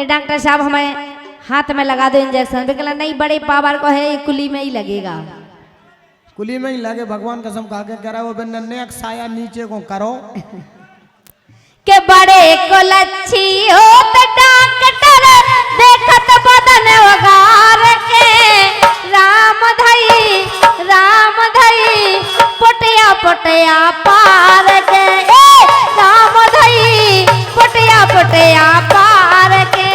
Doctor साहब हमें हाथ में लगा दो इंजेक्शन। कहला नहीं, बड़े पावर को है, कुली में ही लगेगा। कुली में ही लगे, भगवान कसम खा के कह रहा वो नन्हे साया नीचे को करो के बड़े को लच्छी होत डॉक्टर देखत बदन वगार के राम धई पटिया पटिया पार के राम धई पटिया पटिया पार के।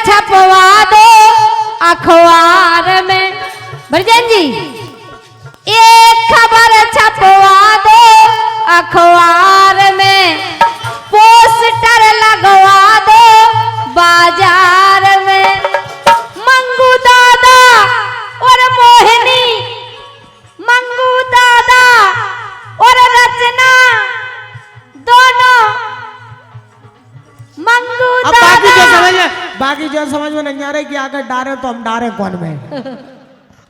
छपवा दो अखबार में भरजन जी, एक खबर छपवा दो अखबार में, पोस्टर लगवा दो बाजार में। मंगू दादा और मोहिनी, मंगू दादा और रचना दोनों, मंगू बाकी जो समझ में नहीं आ रहा कि आगे डारे तो हम डारे कौन में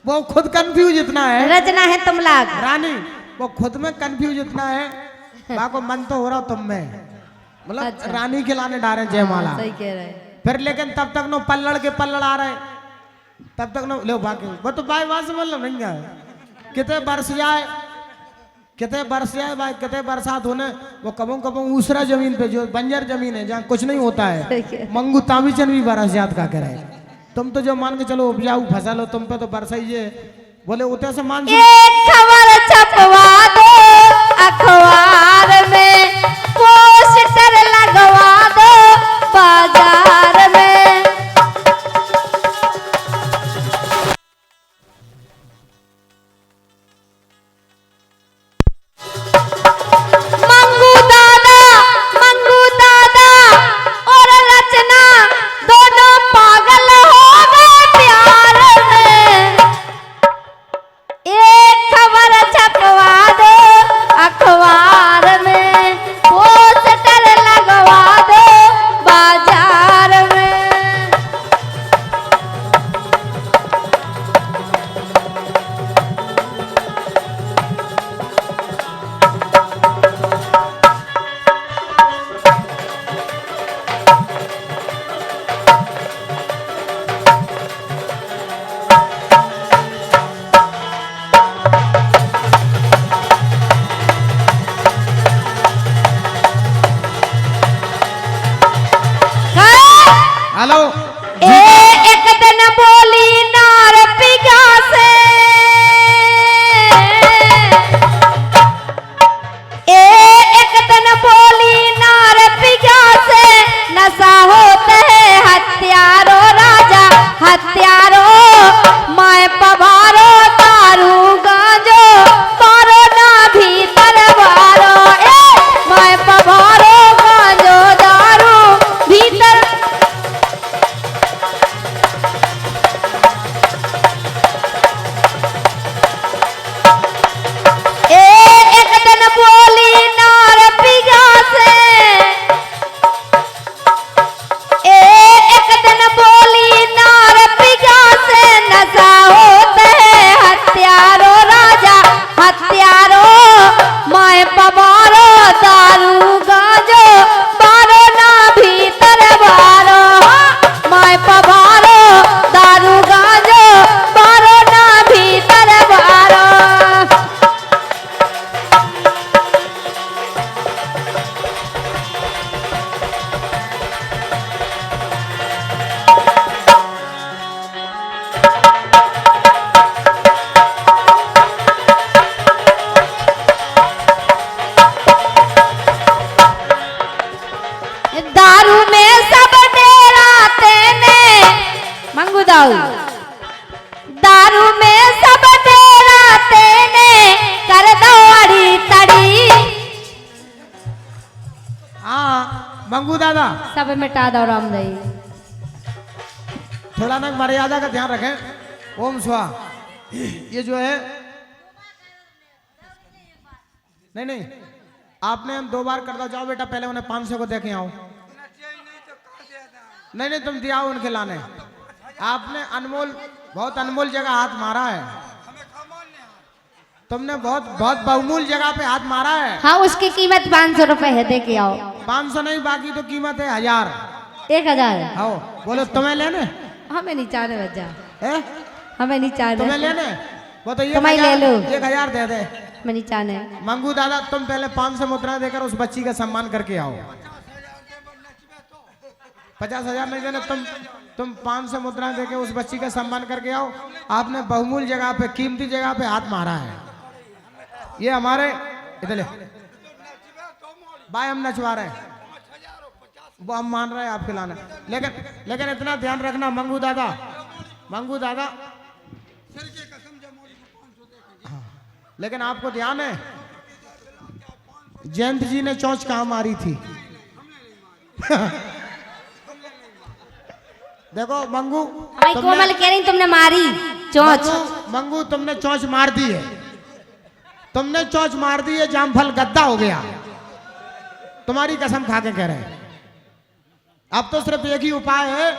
वो खुद कंफ्यूज इतना है। रचना है तुम लाग रानी, वो खुद में कंफ्यूज इतना है, बाको मन तो हो रहा तुम में, मतलब अच्छा। रानी खिलाने डारे जयमाला, सही कह रहे। फिर लेकिन तब तक नो पल्लड़ के पल्लड़ आ रहे, तब तक नो ले बाकी वो तो बाई बात से मतलब नहीं है। कितने बरस जाए, कितने बरस जाए भाई, कितने बरसात होने, वो कबों कबों ऊसरा जमीन पे जो बंजर जमीन है जहाँ कुछ नहीं होता है, मंगू तामीचन भी बरस जात का करे। तुम तो जो मान के चलो उपजाऊ फसल हो, तुम पे तो बरसाइए, बोले उतने से मान। एक खबर छपवा दो अखबार में, पोस्टर लगवा दो बाजार में। हेलो एक दिन बोली नार पिया से, एक दिन बोली नार पिया से, नशा होते है हत्यारो राजा हत्यारो, मैं पवारो दारू गांजो मारो ना भीतर वारो, मैं पवारो गांजो दारू भीतर। एक दिन बोली नार पिया से, एक दिन बोली नार पिया से, नशा होते है हत्यारो राजा हत्यारो, मैं पवारो दारू गांजो बारो ना भीतर बारो, मैं पवारो दारू गांजो बारो ना भीतर बारो। दारू में सब डेराते ने, मंगू दारू में सब डेराते ने, कर दो अड़ी तड़ी। हाँ मंगू दादा सब मिटा दो रामदई। थोड़ा ना मर्यादा का ध्यान रखें। ओम स्वाहा। ये जो है नहीं नहीं, आपने हम 2 बार कर दो। जाओ बेटा पहले उन्हें 500 को देखे आओ। नहीं नहीं तुम दिया उनके लाने। आपने अनमोल, बहुत अनमोल जगह हाथ मारा है। तुमने बहुत बहुत बहुमूल्य जगह पे हाथ मारा है। हाँ उसकी कीमत 500 रुपए है, दे के आओ। 500 नहीं, बाकी तो कीमत है 1000। 1000 आओ बोलो तुम्हें लेने? हमें नहीं चाहने बच्चा, है हमें नहीं चाहने। तुम्हें लेने? वो तो तुम्हें ले लो। 1000 दे दे। मैं नहीं चाहने। मंगू दादा तुम पहले 500 मुद्रा देकर उस बच्ची का सम्मान करके आओ। 50,000 नहीं देने, तुम 500 मुद्रा देकर उस बच्ची का सम्मान करके आओ। आपने बहुमूल्य जगह पे, कीमती जगह पे हाथ मारा है। ये हमारे इधर ले भाई, हम नचवा रहे हैं, वो हम मान रहे हैं आपके लाने। लेकिन इतना ध्यान रखना मंगू दादा, मंगू दादा, हाँ, लेकिन आपको ध्यान है जयंत जी ने चोंच कहाँ मारी थी? देखो मंगू, भाई कोमल कह रही तुमने मारी चोंच। मंगू तुमने चोंच मार दी है, तुमने चोंच मार दी है, जामफल गद्दा हो गया। तुम्हारी कसम खा के कह रहे हैं। अब तो सिर्फ एक ही उपाय है,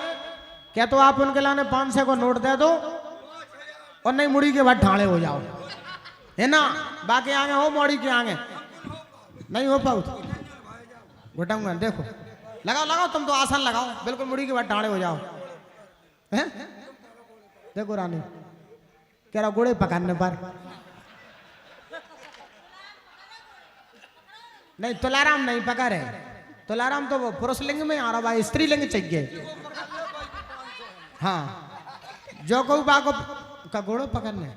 क्या तो आप उनके लाने 500 को नोट दे दो और नहीं मुड़ी के बाद ठाणे हो जाओ, है ना? बाकी आगे हो, मोड़ी के आगे नहीं हो पाओ घुटाऊंगा। देखो लगाओ लगाओ, तुम तो आसान लगाओ, बिल्कुल मुड़ी के बाद ठाणे हो जाओ। हैं? देखो रानी कह रहा गोड़े पकाने पर नहीं, तुलाराम नहीं पका रहे। तुलाराम तो वो पुरुष लिंग में आ रहा भाई, स्त्री लिंग चाहिए। हाँ जो को बाको का घोड़ो पकड़ने,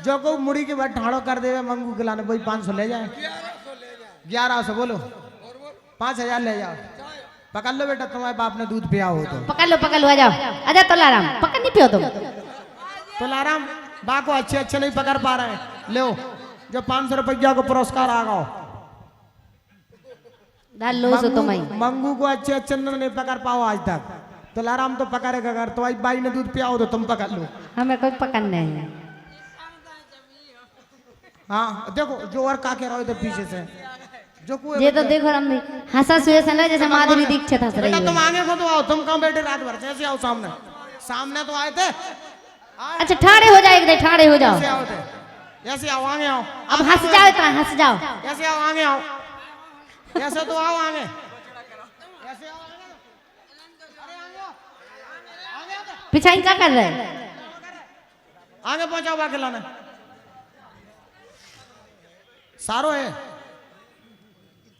जो को मुड़ी के बाद ठाड़ो कर दे मंगू के लाने, वही 500 ले जाए। 1100 बोलो, 5000 ले जाओ। पकड़ लो बेटा, तुम्हारे बाप ने दूध पिया हो तो पकड़ लो आ जाओ। आजा तुलाराम, पकड़ नहीं पियो तुम। तुलाराम बाको अच्छे अच्छे नहीं पकड़ पा रहे हैं। लो जो 500 रुपया को पुरस्कार आ गओ। लो सो तुम मंगू को अच्छे अच्छे नहीं पकड़ पाओ आज तक। तुलाराम तो पकड़ेगा, अगर तुम्हारी बाई ने दूध पिया हो तो तुम पकड़ लो। हमें कोई पकड़ना है। हाँ देखो जो और का कह रहा हो तो पीछे से जो ये तो देखो हम हंसा सुए सन जैसे माधुरी दीक्षित हंस रही है। तुम आगे को तो आओ, तुम कहाँ बैठे रात भर? जैसे आओ सामने, सामने तो आए थे। अच्छा ठाड़े हो जाओ, एक ठाड़े हो जाओ। ऐसे आओ, आगे आओ। अब हंस जाओ, इतना हंस जाओ। ऐसे आओ, आगे आओ। ऐसे तो आओ आगे, ऐसे आओ आगे। पिछाई क्या कर रहे हैं? आगे पहुंचाओ बाकी लाने। सारो है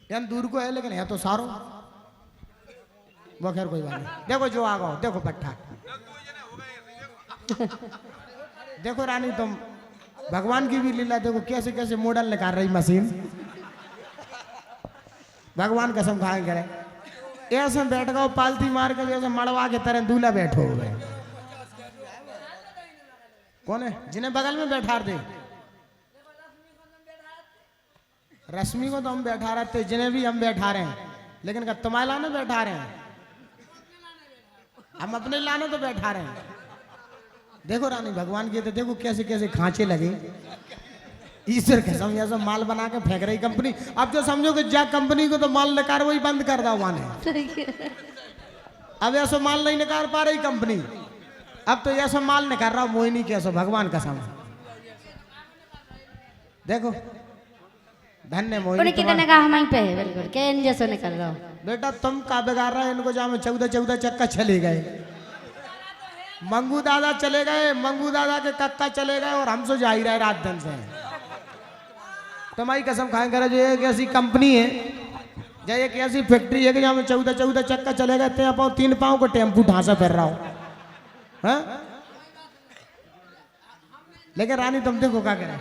यान दूर को है, लेकिन है तो सारो। वो खैर कोई बात नहीं। देखो जो आ गओ, देखो पट्टा। देखो रानी तुम भगवान की भी लीला देखो, कैसे कैसे मॉडल निकाल रही मशीन। भगवान कसम खाए करे ऐसे बैठ गओ पालती मार के, जैसे मड़वा के तरह दूल्हा बैठो हो गए। कौन है जिन्हें बगल में बैठा दे? रश्मि को तो हम बैठा रहे थे, जिन्हें भी हम बैठा रहे हैं, लेकिन क्या तुम्हारे लाने बैठा रहे हैं? हम अपने लाने तो बैठा रहे हैं। देखो रानी भगवान की तो देखो कैसे कैसे खांचे लगे। ईश्वर के समझ ऐसा माल बना के फेंक रही कंपनी। अब जो समझो कि जा कंपनी को तो माल निकाल वही बंद कर दो माने। अब ऐसा माल नहीं निकाल पा रही कंपनी, अब तो ऐसा माल निकाल रहा मोहिनी कैसे, भगवान का समझ। देखो धन्य मोहिनी, कितने का हमारी पे है बिल्कुल के जैसे निकल रहा हो। बेटा तुम का बिगाड़ रहा है इनको, जहाँ में 14 चक्का चले गए। मंगू दादा चले गए, मंगू दादा के कक्का चले गए और हम सो जा ही रहे रात दिन से। तुम्हारी कसम खाए करे, जो एक ऐसी कंपनी है, जो एक ऐसी फैक्ट्री है कि जहाँ में 14 चक्का चले गए थे, पाँव 3 पाँव को टेम्पू ढांसा फिर रहा हो। हाँ? लेकिन रानी तुम देखो क्या करे।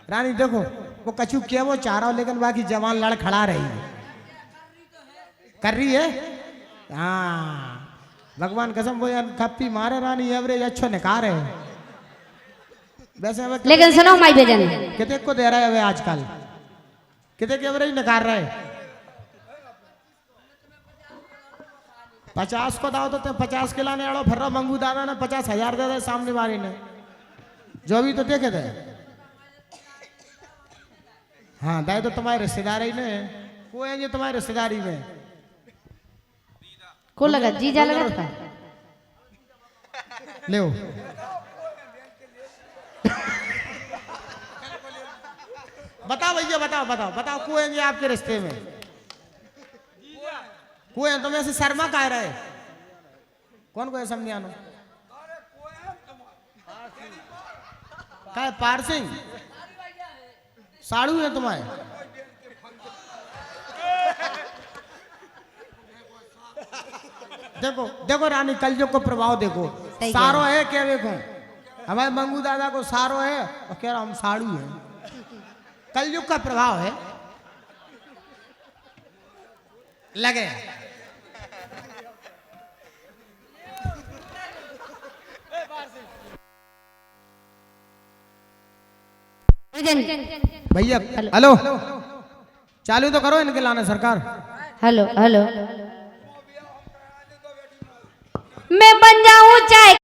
रानी देखो वो कछु क्या वो चाह रहा हो, लेकिन बाकी जवान लड़ खड़ा रही है, कर रही है। हाँ भगवान कसम वो यार खप्पी मारे रानी, एवरेज अच्छो निकाल है। वैसे लेकिन सुनो माई बेजन कितने को दे रहा है आजकल, कितने के एवरेज निकाल रहा है? 50 को दाओ तो ते 50 के लाने आड़ो फिर मंगू दादा ने 50,000 दे दे सामने वाले ने जो भी तो देखे थे। हाँ दाई तो तुम्हारे रिश्तेदारी में कोई है जो तुम्हारी रिश्तेदारी में को लगा जीजा लगा था ले बताओ भैया बताओ बताओ बताओ कोई है आपके रिश्ते में कोई है तुम्हें ऐसे शर्मा कह रहे कौन को है समझानो क्या पार सिंह साड़ू है तुम्हारे देखो देखो रानी कलयुग को प्रभाव देखो सारो है क्या देखो हमारे मंगू दादा को सारो है और कह रहा हम साड़ू हैं कलयुग का प्रभाव है लगे भैया हेलो चालू तो करो इनके लाने सरकार हेलो हेलो मैं बन जाऊं चाहे